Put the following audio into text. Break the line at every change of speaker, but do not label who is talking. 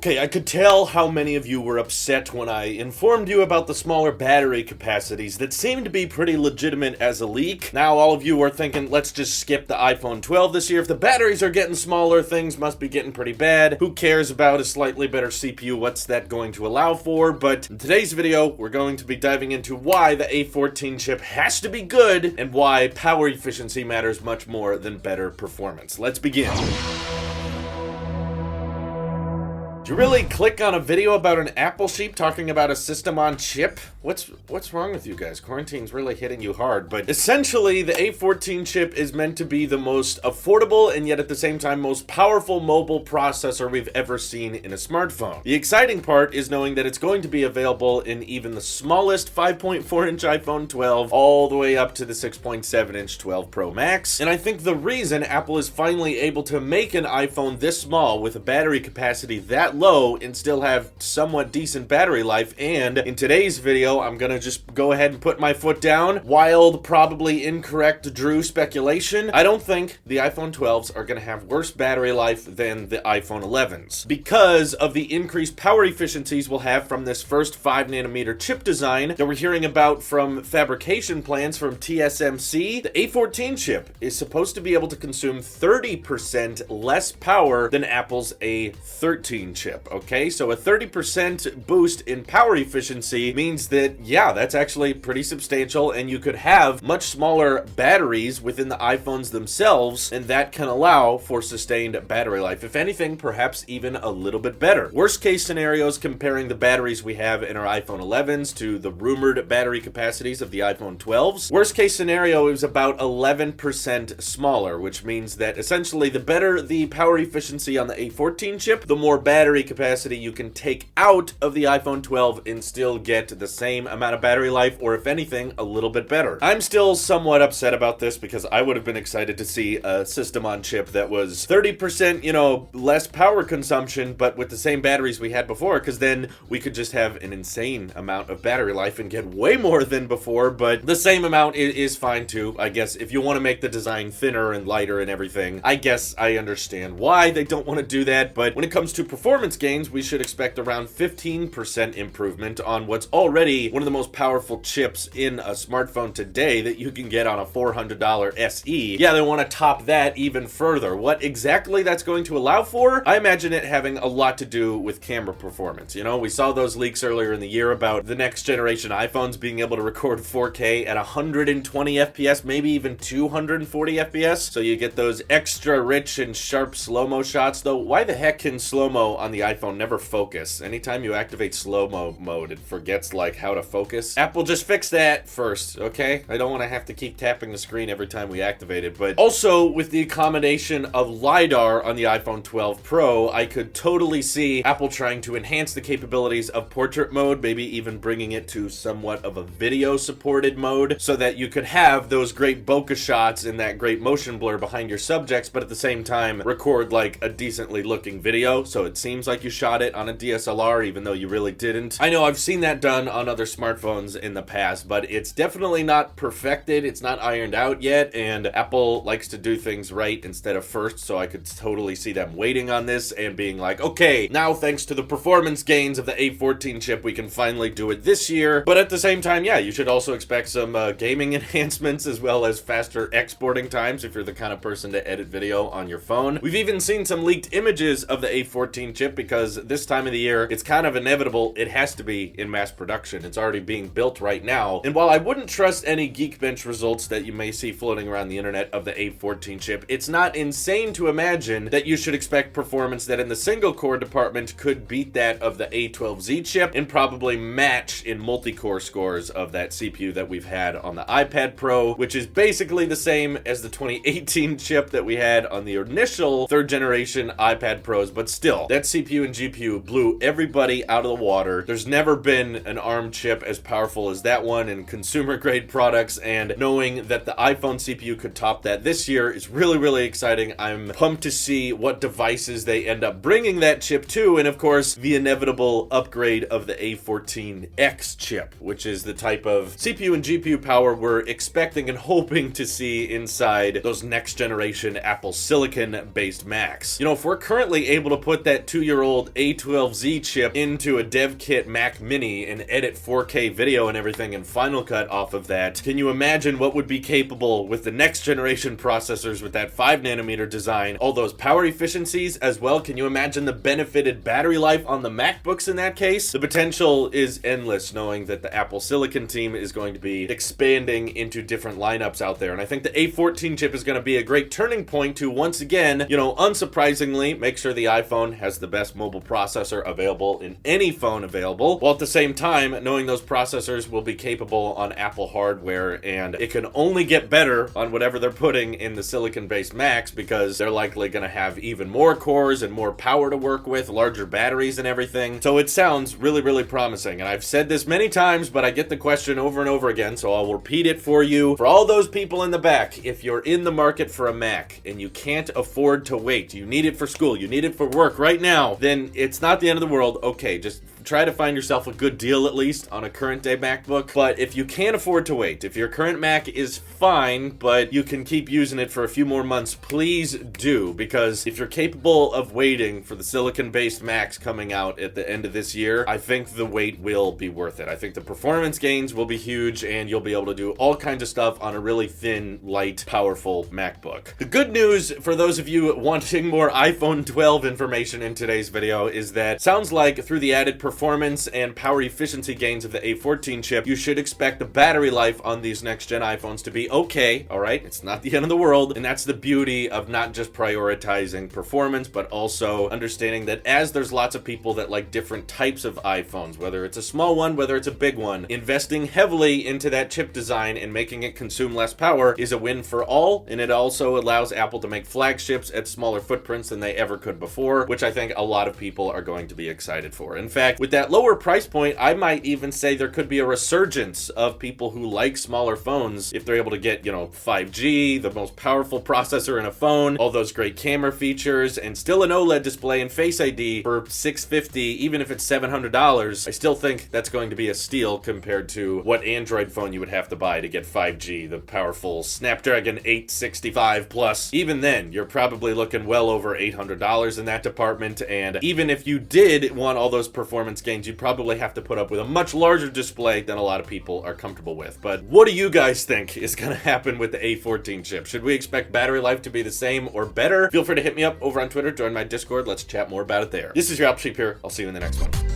Okay, I could tell how many of you were upset when I informed you about the smaller battery capacities that seemed to be pretty legitimate as a leak. Now all of you are thinking, let's just skip the iPhone 12 this year. If the batteries are getting smaller, things must be getting pretty bad. Who cares about a slightly better CPU? What's that going to allow for? But in today's video, we're going to be diving into why the A14 chip has to be good and why power efficiency matters much more than better performance. Let's begin. Did you really click on a video about an Apple sheep talking about a system on chip? What's wrong with you guys? Quarantine's really hitting you hard, but essentially the A14 chip is meant to be the most affordable and yet at the same time most powerful mobile processor we've ever seen in a smartphone. The exciting part is knowing that it's going to be available in even the smallest 5.4-inch iPhone 12 all the way up to the 6.7-inch 12 Pro Max. And I think the reason Apple is finally able to make an iPhone this small with a battery capacity that low and still have somewhat decent battery life, and in today's video I'm gonna just go ahead and put my foot down. Wild, probably incorrect Drew speculation. I don't think the iPhone 12s are gonna have worse battery life than the iPhone 11s because of the increased power efficiencies we'll have from this first 5nm chip design that we're hearing about from fabrication plans from TSMC. The A14 chip is supposed to be able to consume 30% less power than Apple's A13 chip. Okay, so a 30% boost in power efficiency means that, yeah, that's actually pretty substantial, and you could have much smaller batteries within the iPhones themselves, and that can allow for sustained battery life. If anything, perhaps even a little bit better. Worst case scenarios comparing the batteries we have in our iPhone 11s to the rumored battery capacities of the iPhone 12s. Worst case scenario is about 11% smaller, which means that essentially the better the power efficiency on the A14 chip, the more battery capacity you can take out of the iPhone 12 and still get the same amount of battery life, or if anything, a little bit better. I'm still somewhat upset about this because I would have been excited to see a system on chip that was 30%, less power consumption, but with the same batteries we had before, because then we could just have an insane amount of battery life and get way more than before, but the same amount is fine too. I guess if you want to make the design thinner and lighter and everything, I guess I understand why they don't want to do that, but when it comes to performance gains, we should expect around 15% improvement on what's already one of the most powerful chips in a smartphone today that you can get on a $400 SE. Yeah, they want to top that even further. What exactly that's going to allow for? I imagine it having a lot to do with camera performance. We saw those leaks earlier in the year about the next generation iPhones being able to record 4K at 120 FPS, maybe even 240 FPS. So you get those extra rich and sharp slow-mo shots. Though, why the heck can slow-mo on the iPhone never focus? Anytime you activate slow-mo mode, it forgets how to focus. Apple, just fix that first, okay? I don't want to have to keep tapping the screen every time we activate it. But also, with the accommodation of LiDAR on the iPhone 12 Pro, I could totally see Apple trying to enhance the capabilities of portrait mode, maybe even bringing it to somewhat of a video-supported mode, so that you could have those great bokeh shots and that great motion blur behind your subjects, but at the same time record a decently looking video, so it seems like you shot it on a DSLR even though you really didn't. I know I've seen that done on other smartphones in the past, but it's definitely not perfected. It's not ironed out yet, and Apple likes to do things right instead of first, so I could totally see them waiting on this and being like, okay, now thanks to the performance gains of the A14 chip, we can finally do it this year. But at the same time, yeah, you should also expect some gaming enhancements as well as faster exporting times if you're the kind of person to edit video on your phone. We've even seen some leaked images of the A14 chip because this time of the year, it's kind of inevitable it has to be in mass production. It's already being built right now. And while I wouldn't trust any Geekbench results that you may see floating around the internet of the A14 chip, it's not insane to imagine that you should expect performance that in the single core department could beat that of the A12Z chip and probably match in multi-core scores of that CPU that we've had on the iPad Pro, which is basically the same as the 2018 chip that we had on the initial third generation iPad Pros, but still, that CPU and GPU blew everybody out of the water. There's never been an ARM chip as powerful as that one in consumer grade products, and knowing that the iPhone CPU could top that this year is really, really exciting. I'm pumped to see what devices they end up bringing that chip to, and of course, the inevitable upgrade of the A14X chip, which is the type of CPU and GPU power we're expecting and hoping to see inside those next generation Apple Silicon based Macs. If we're currently able to put that 2 2-year-old A12Z chip into a dev kit Mac Mini and edit 4K video and everything in Final Cut off of that, can you imagine what would be capable with the next generation processors with that 5nm design, all those power efficiencies as well? Can you imagine the benefited battery life on the MacBooks in that case? The potential is endless, knowing that the Apple Silicon team is going to be expanding into different lineups out there. And I think the A14 chip is going to be a great turning point to, once again, unsurprisingly, make sure the iPhone has the best mobile processor available in any phone available, while at the same time knowing those processors will be capable on Apple hardware, and it can only get better on whatever they're putting in the silicon-based Macs, because they're likely going to have even more cores and more power to work with, larger batteries and everything. So it sounds really, really promising. And I've said this many times, but I get the question over and over again, so I'll repeat it for you. For all those people in the back, if you're in the market for a Mac and you can't afford to wait, you need it for school, you need it for work right now, then it's not the end of the world. Okay, just try to find yourself a good deal at least on a current day MacBook. But if you can't afford to wait, if your current Mac is fine, but you can keep using it for a few more months, please do, because if you're capable of waiting for the silicon-based Macs coming out at the end of this year, I think the wait will be worth it. I think the performance gains will be huge, and you'll be able to do all kinds of stuff on a really thin, light, powerful MacBook. The good news for those of you wanting more iPhone 12 information in today's video is that sounds like through the added performance and power efficiency gains of the A14 chip, you should expect the battery life on these next-gen iPhones to be okay, alright? It's not the end of the world, and that's the beauty of not just prioritizing performance, but also understanding that as there's lots of people that like different types of iPhones, whether it's a small one, whether it's a big one, investing heavily into that chip design and making it consume less power is a win for all, and it also allows Apple to make flagships at smaller footprints than they ever could before, which I think a lot of people are going to be excited for. In fact, with that lower price point, I might even say there could be a resurgence of people who like smaller phones if they're able to get, 5G, the most powerful processor in a phone, all those great camera features, and still an OLED display and Face ID for $650, even if it's $700. I still think that's going to be a steal compared to what Android phone you would have to buy to get 5G, the powerful Snapdragon 865 Plus. Even then, you're probably looking well over $800 in that department, and even if you did want all those performance gains, you'd probably have to put up with a much larger display than a lot of people are comfortable with. But what do you guys think is going to happen with the A14 chip? Should we expect battery life to be the same or better? Feel free to hit me up over on Twitter, join my Discord, let's chat more about it there. This is your Apple Sheep here, I'll see you in the next one.